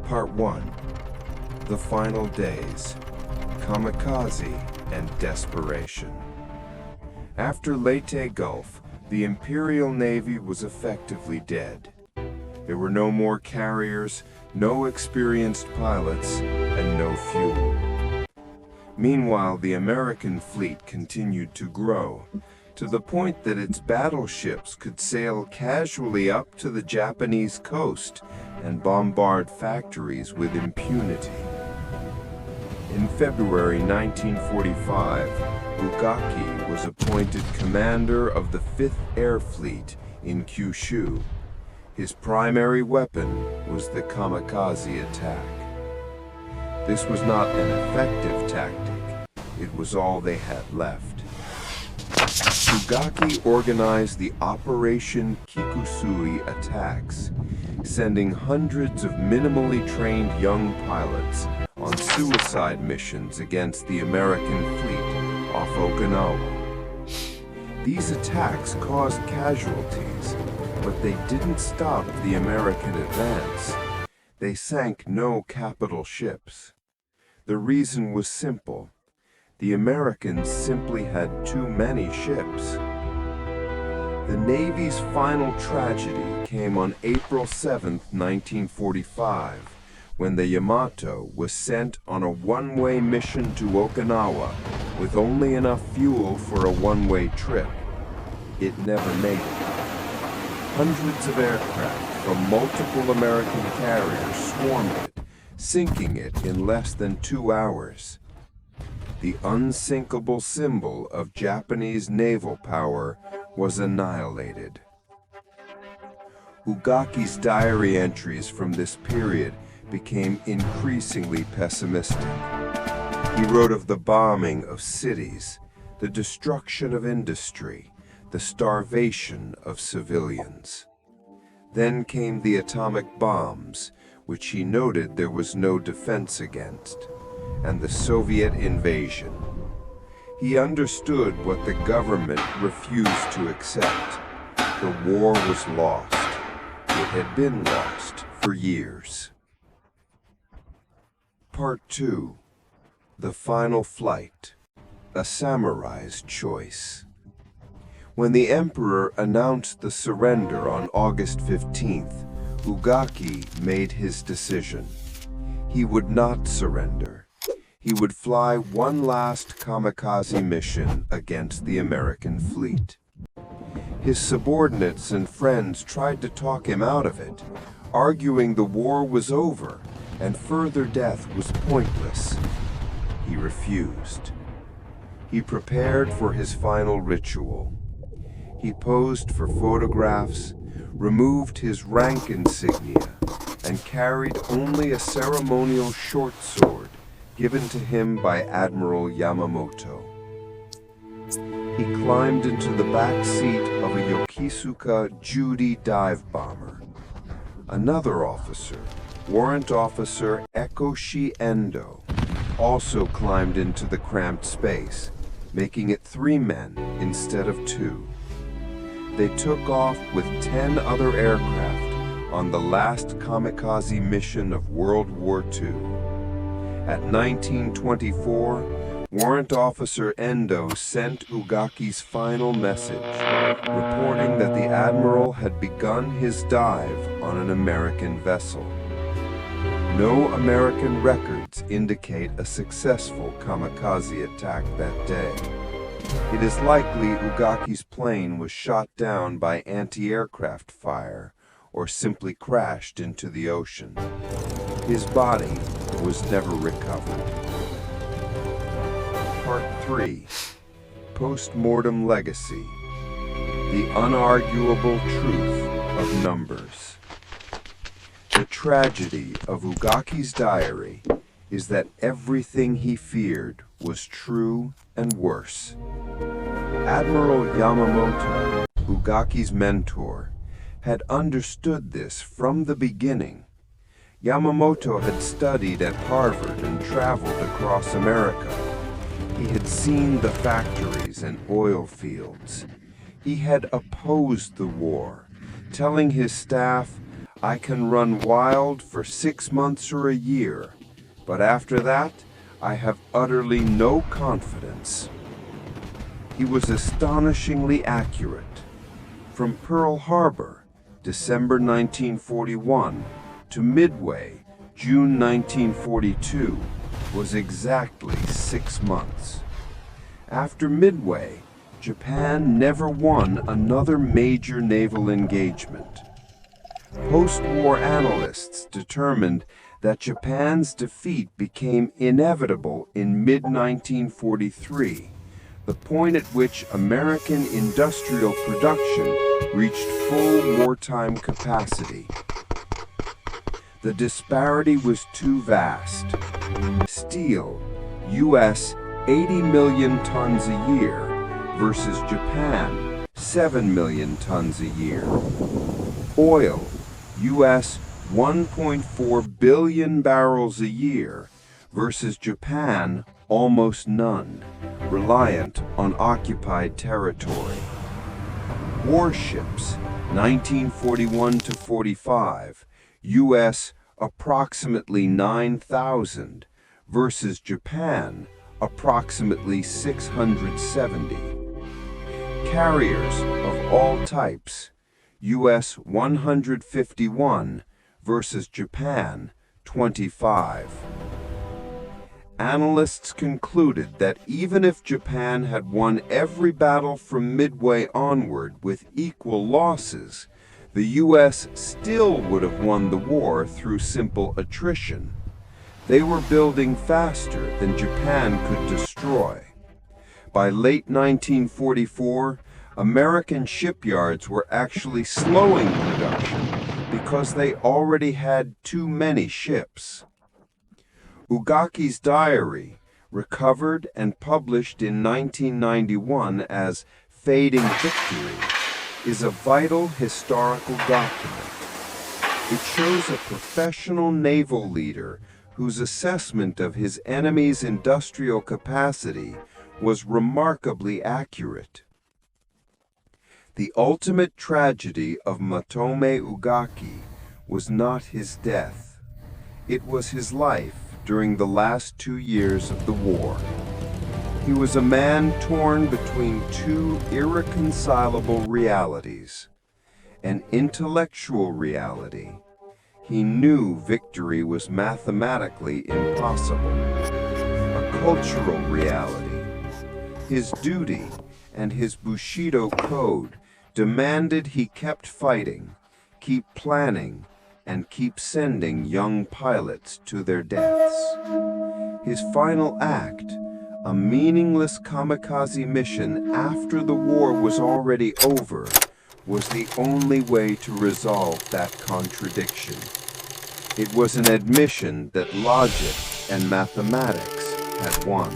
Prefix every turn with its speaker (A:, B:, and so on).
A: Part 1. The Final Days. Kamikaze and Desperation. After Leyte Gulf, the Imperial Navy was effectively dead. There were no more carriers, no experienced pilots, and no fuel. Meanwhile, the American fleet continued to grow, to the point that its battleships could sail casually up to the Japanese coast and bombard factories with impunity. In February 1945, Ugaki was appointed commander of the 5th Air Fleet in Kyushu. His primary weapon was the kamikaze attack. This was not an effective tactic. It was all they had left. Ugaki organized the Operation Kikusui attacks, sending hundreds of minimally trained young pilots on suicide missions against the American fleet off Okinawa. These attacks caused casualties, but they didn't stop the American advance. They sank no capital ships. The reason was simple. The Americans simply had too many ships. The Navy's final tragedy came on April 7, 1945, when the Yamato was sent on a one-way mission to Okinawa with only enough fuel for a one-way trip. It never made it. Hundreds of aircraft from multiple American carriers swarmed it, sinking it in less than 2 hours. The unsinkable symbol of Japanese naval power was annihilated. Ugaki's diary entries from this period became increasingly pessimistic. He wrote of the bombing of cities, the destruction of industry, the starvation of civilians. Then came the atomic bombs, which he noted there was no defense against, and the Soviet invasion. He understood what the government refused to accept. The war was lost. It had been lost for years. Part 2. The Final Flight. A Samurai's Choice. When the Emperor announced the surrender on August 15th, Ugaki made his decision. He would not surrender. He would fly one last kamikaze mission against the American fleet. His subordinates and friends tried to talk him out of it, arguing the war was over and further death was pointless. He refused. He prepared for his final ritual. He posed for photographs, removed his rank insignia, and carried only a ceremonial short sword given to him by Admiral Yamamoto. He climbed into the back seat of a Yokosuka Judy dive bomber. Another officer, Warrant Officer Ekoshi Endo, also climbed into the cramped space, making it 3 men instead of 2. They took off with 10 other aircraft on the last kamikaze mission of World War II. At 1924, Warrant Officer Endo sent Ugaki's final message, reporting that the Admiral had begun his dive on an American vessel. No American records indicate a successful kamikaze attack that day. It is likely Ugaki's plane was shot down by anti-aircraft fire or simply crashed into the ocean. His body was never recovered. Part 3. Post-mortem Legacy. The unarguable truth of numbers. The tragedy of Ugaki's diary is that everything he feared was true and worse. Admiral Yamamoto, Ugaki's mentor, had understood this from the beginning. Yamamoto had studied at Harvard and traveled across America. He had seen the factories and oil fields. He had opposed the war, telling his staff, I can run wild for 6 months or a year, but after that, I have utterly no confidence." He was astonishingly accurate. From Pearl Harbor, December 1941, to Midway, June 1942, was exactly 6 months. After Midway, Japan never won another major naval engagement. Post-war analysts determined that Japan's defeat became inevitable in mid-1943, the point at which American industrial production reached full wartime capacity. The disparity was too vast. Steel, US 80 million tons a year versus Japan 7 million tons a year. Oil, US 1.4 billion barrels a year versus Japan almost none, reliant on occupied territory. Warships, 1941 to 45, US approximately 9,000 versus Japan approximately 670. Carriers of all types, US 151 versus Japan 25. Analysts concluded that even if Japan had won every battle from Midway onward with equal losses, the US still would have won the war through simple attrition. They were building faster than Japan could destroy. By late 1944, American shipyards were actually slowing production because they already had too many ships. Ugaki's diary, recovered and published in 1991 as Fading Victory, is a vital historical document. It shows a professional naval leader whose assessment of his enemy's industrial capacity was remarkably accurate. The ultimate tragedy of Matome Ugaki was not his death. It was his life during the last 2 years of the war. He was a man torn between two irreconcilable realities. An intellectual reality. He knew victory was mathematically impossible. A cultural reality. His duty and his Bushido code demanded he kept fighting, keep planning, and keep sending young pilots to their deaths. His final act, a meaningless kamikaze mission after the war was already over, was the only way to resolve that contradiction. It was an admission that logic and mathematics had won.